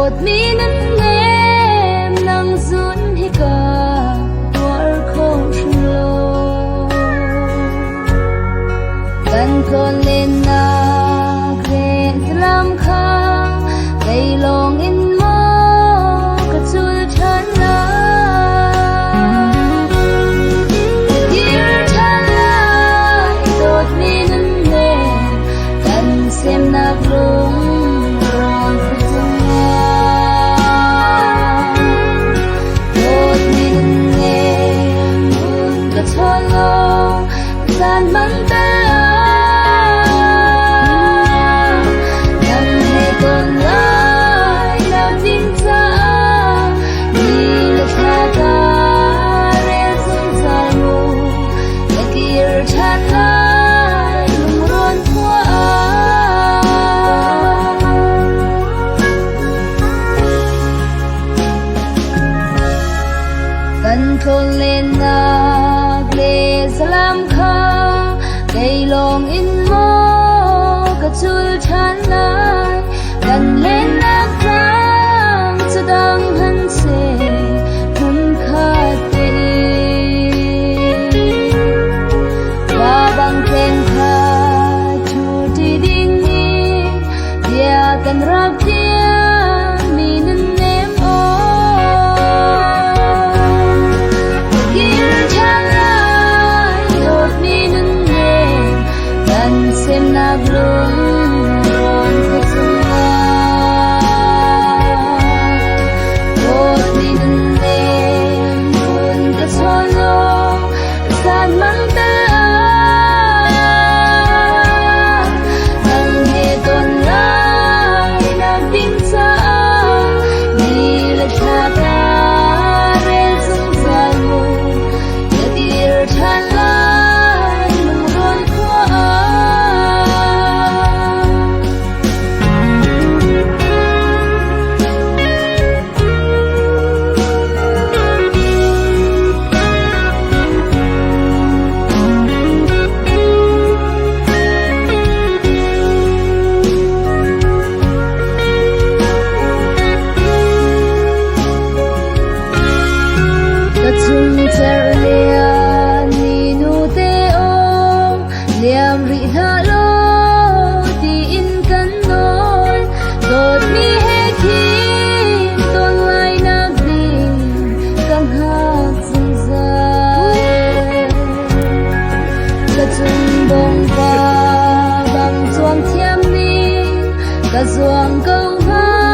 đột mi nâng em nang run hi ka war khong shlo kan kon lên na kre lam kha cây long in mo ka chul chan la dear chan la đột mi nâng em kan xem na lung gian mắn ta nang he kon lai na tin sa ni la cha ta re sun sa mu la kir chan lai lung ron thua kan kon lên na gle salam kha cây long in mo ka chul chan lai kan lên nak rang sedang han se hun kha te ba bang ken kha chu ti ding ni dia kan rap dia mi nan nem o xem na blum ron ka sunga bot ni ne mun ka solo san man ta nang he ton lai na tin sa ni la cha ta re sung sa mu ya dir chan lai lung ron khua chung cher lia ni nu te o liam ri tha lo ti in kan noi dot mi he khi ton lai nak ding kan hak sung sa ka chung dong pa bang chuang thiam ni ka zuang câu ha